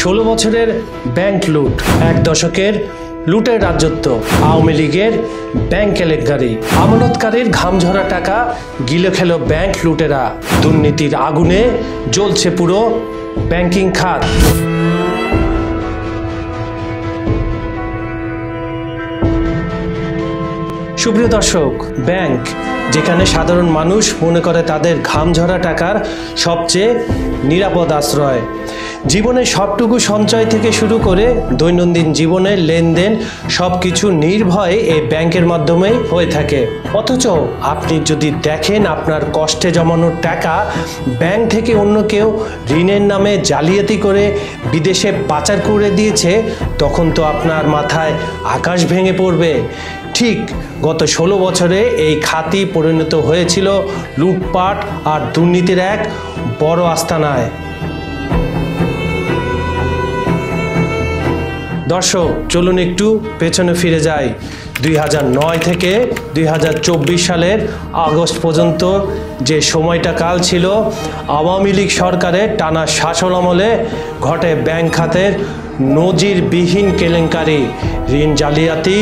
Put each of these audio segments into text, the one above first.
16 বছরের ব্যাংক লুট, এক দশকের লুটের রাজত্ব, আওয়ামী লীগের ব্যাংক কেলেঙ্কারি, আমানতকারীর ঘামঝরা টাকা গিলে খেল ব্যাংক লুটেরা, দুর্নীতির আগুনে জ্বলছে পুরো ব্যাংকিং খাত। সুপ্রিয় দর্শক, ব্যাংক যেখানে সাধারণ মানুষ মনে করে তাদের ঘামঝরা টাকার সবচেয়ে নিরাপদ আশ্রয়, জীবনের সবটুকু সঞ্চয় থেকে শুরু করে দৈনন্দিন জীবনের লেনদেন সবকিছু নির্ভয়ে এই ব্যাংকের মাধ্যমেই হয়ে থাকে। অথচ আপনি যদি দেখেন আপনার কষ্টে জমানো টাকা ব্যাংক থেকে অন্য কেউ ঋণের নামে জালিয়াতি করে বিদেশে পাচার করে দিয়েছে, তখন তো আপনার মাথায় আকাশ ভেঙে পড়বে। ঠিক গত 16 বছরে এই খাতই পরিণত হয়েছিল লুটপাট আর দুর্নীতির এক বড় আস্তানায়। দর্শক, চলুন একটু পেছনে ফিরে যাই। 2009 থেকে 2024 সালের আগস্ট পর্যন্ত যে সময়টা কাল ছিল আওয়ামী লীগ সরকারের টানা শাসন আমলে ঘটে ব্যাংক খাতের নজিরবিহীন কেলেঙ্কারি, ঋণ জালিয়াতি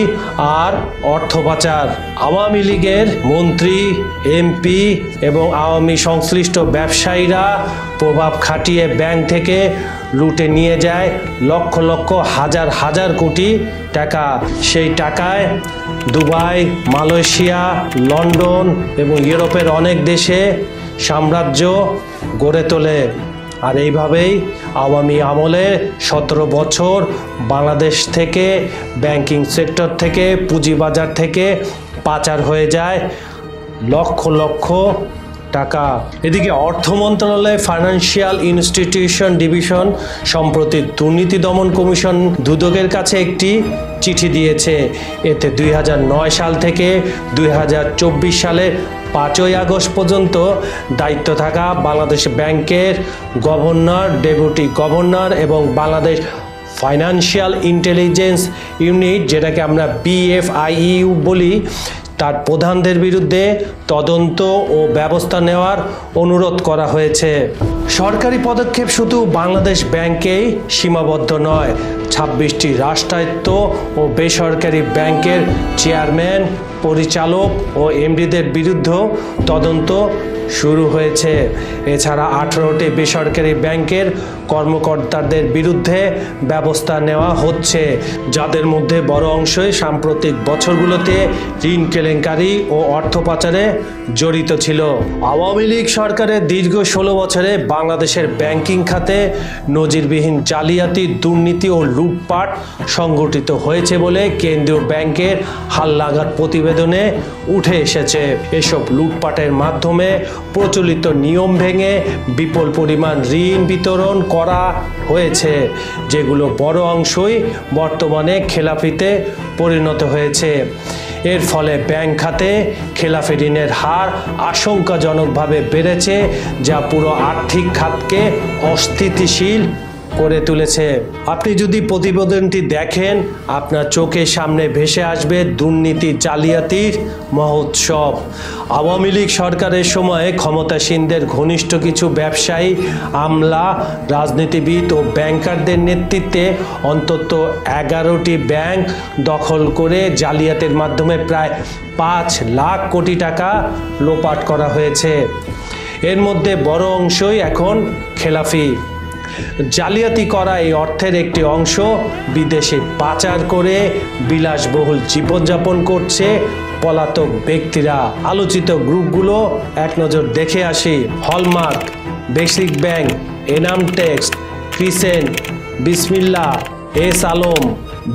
আর অর্থ পাচার। আওয়ামী লীগের মন্ত্রী, এমপি এবং আওয়ামী সংশ্লিষ্ট ব্যবসায়ীরা প্রভাব খাটিয়ে ব্যাংক থেকে লুটে নিয়ে যায় লক্ষ লক্ষ হাজার হাজার কোটি টাকা। সেই টাকায় দুবাই, মালয়েশিয়া, লন্ডন এবং ইউরোপের অনেক দেশে সাম্রাজ্য গড়ে তোলে। আর এইভাবেই আওয়ামী আমলে 17 বছর বাংলাদেশ থেকে, ব্যাংকিং সেক্টর থেকে, পুঁজিবাজার থেকে পাচার হয়ে যায় লক্ষ লক্ষ টাকা। এদিকে অর্থ মন্ত্রণালয় ফাইন্যান্সিয়াল ইনস্টিটিউশন ডিভিশন সম্প্রতি দুর্নীতি দমন কমিশন দুদকের কাছে একটি চিঠি দিয়েছে। এতে 2009 সাল থেকে 2024 সালের 5 আগস্ট পর্যন্ত দায়িত্ব থাকা বাংলাদেশ ব্যাংকের গভর্নর, ডেপুটি গভর্নর এবং বাংলাদেশ ফাইন্যান্সিয়াল ইন্টেলিজেন্স ইউনিট, যেটাকে আমরা BFIU বলি, তার প্রধানদের বিরুদ্ধে তদন্ত ও ব্যবস্থা নেওয়ার অনুরোধ করা হয়েছে। সরকারি পদক্ষেপ শুধু বাংলাদেশ ব্যাংকেই সীমাবদ্ধ নয়, 26টি রাষ্ট্রায়ত্ত ও বেসরকারি ব্যাংকের চেয়ারম্যান, পরিচালক ও এমডিদের বিরুদ্ধেও তদন্ত শুরু হয়েছে। এছাড়া 18টি বেসরকারি ব্যাংকের কর্মকর্তাদের বিরুদ্ধে ব্যবস্থা নেওয়া হচ্ছে, যাদের মধ্যে বড় অংশই সাম্প্রতিক বছরগুলোতে ঋণ কেলেঙ্কারি ও অর্থ পাচারে জড়িত ছিল। আওয়ামী লীগ সরকারের দীর্ঘ 16 বছরে বাংলাদেশের ব্যাংকিং খাতে নজিরবিহীন জালিয়াতি, দুর্নীতি ও লুটপাট সংগঠিত হয়েছে বলে কেন্দ্রীয় ব্যাংকের হালনাগাদ প্রতিবেদনে উঠে এসেছে। এসব লুটপাটের মাধ্যমে প্রচলিত নিয়ম ভেঙে বিপুল পরিমাণ ঋণ বিতরণ করা হয়েছে, যেগুলো বড় অংশই বর্তমানে খেলাপিতে পরিণত হয়েছে। এর ফলে ব্যাংক খাতে খেলাপি ঋণের হার আশঙ্কাজনকভাবে বেড়েছে, যা পুরো আর্থিক খাতকে অস্থিতিশীল করে তুলেছে। আপনি যদি প্রতিবেদনটি দেখেন, আপনার চোখের সামনে ভেসে আসবে দুর্নীতি জালিয়াতির মহোৎসব। আওয়ামী লীগ সরকারের সময়ে ক্ষমতাসীনদের ঘনিষ্ঠ কিছু ব্যবসায়ী, আমলা, রাজনীতিবিদ ও ব্যাংকারদের নেতৃত্বে অন্তত 11টি ব্যাংক দখল করে জালিয়াতির মাধ্যমে প্রায় 5 লাখ কোটি টাকা লোপাট করা হয়েছে। এর মধ্যে বড় অংশই এখন খেলাফি। জালিয়াতি করা এই অর্থের একটি অংশ বিদেশে পাচার করে বিলাসবহুল জীবনযাপন করছে পলাতক ব্যক্তিরা। আলোচিত গ্রুপগুলো এক নজর দেখে আসি: Hallmark, Basic Bank, Enamtex, Crescent, Bismillah, S Alam,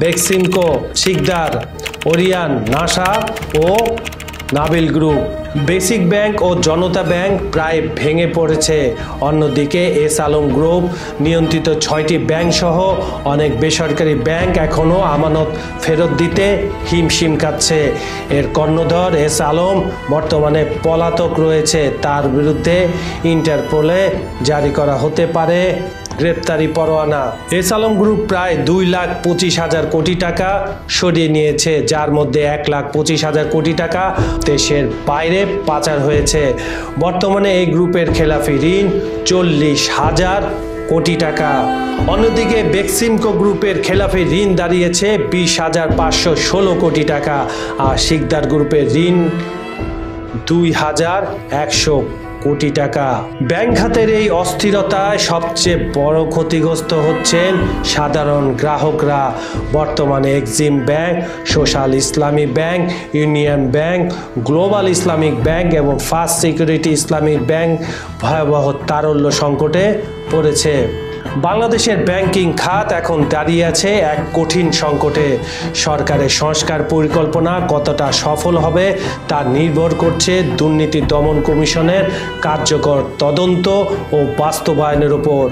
Beximco, Sikder, Orion, Nasa ও নাবিল গ্রুপ। বেসিক ব্যাংক ও জনতা ব্যাংক প্রায় ভেঙে পড়েছে। অন্যদিকে এস আলম গ্রুপ নিয়ন্ত্রিত 6টি ব্যাংক সহ অনেক বেসরকারি ব্যাংক এখনও আমানত ফেরত দিতে হিমশিম খাচ্ছে। এর কর্ণধর এস আলম বর্তমানে পলাতক রয়েছে। তার বিরুদ্ধে ইন্টারপোলে জারি করা হতে পারে গ্রেপ্তারি পরোয়ানা। এস আলম গ্রুপ প্রায় 2,25,000 কোটি টাকা সরিয়ে নিয়েছে, যার মধ্যে 1,25,000 কোটি টাকা দেশের বাইরে পাচার হয়েছে। বর্তমানে এই গ্রুপের খেলাফি ঋণ 40,000 কোটি টাকা। অন্যদিকে বেক্সিমকো গ্রুপের খেলাফি ঋণ দাঁড়িয়েছে 20,516 কোটি টাকা, আর সিকদার গ্রুপের ঋণ 2,100 কোটি টাকা। ব্যাংক খাতের এই অস্থিরতায় সবচেয়ে বড় ক্ষতিগ্রস্ত হচ্ছেন সাধারণ গ্রাহকরা। বর্তমানে এক্সিম ব্যাংক, সোশ্যাল ইসলামী bank, union bank, global Islamic bank এবং ফার্স্ট সিকিউরিটি ইসলামিক ব্যাংক ভয়াবহ তারল্য সংকটে পড়েছে। বাংলাদেশের ব্যাংকিং খাত এখন দাঁড়িয়ে আছে এক কঠিন সংকটে। সরকারের সংস্কার পরিকল্পনা কতটা সফল হবে তা নির্ভর করছে দুর্নীতি দমন কমিশনের কার্যকর তদন্ত ও বাস্তবায়নের উপর।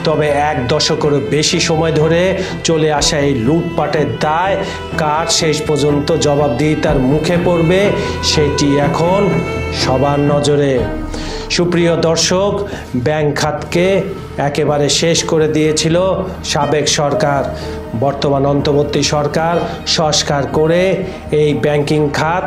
তবে এক দশকেরও বেশি সময় ধরে চলে আসা এই লুটপাটের দায় কার শেষ পর্যন্ত জবাবদিহিতার মুখে পড়বে সেটি এখন সবার নজরে। সুপ্রিয় দর্শক, ব্যাংক খাতকে একেবারে শেষ করে দিয়েছিল সাবেক সরকার। বর্তমান অন্তর্বর্তী সরকার সংস্কার করে এই ব্যাংকিং খাত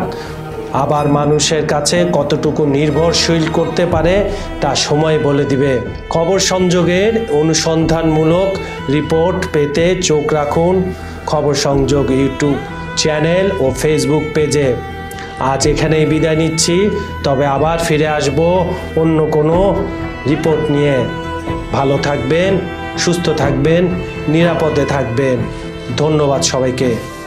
আবার মানুষের কাছে কতটুকু নির্ভরশীল করতে পারে তা সময় বলে দিবে। খবর সংযোগের অনুসন্ধানমূলক রিপোর্ট পেতে চোখ রাখুন খবর সংযোগ ইউটিউব চ্যানেল ও ফেসবুক পেজে। আজ এখানেই বিদায় নিচ্ছি, তবে আবার ফিরে আসব অন্য কোনো রিপোর্ট নিয়ে। ভালো থাকবেন, সুস্থ থাকবেন, নিরাপদে থাকবেন। ধন্যবাদ সবাইকে।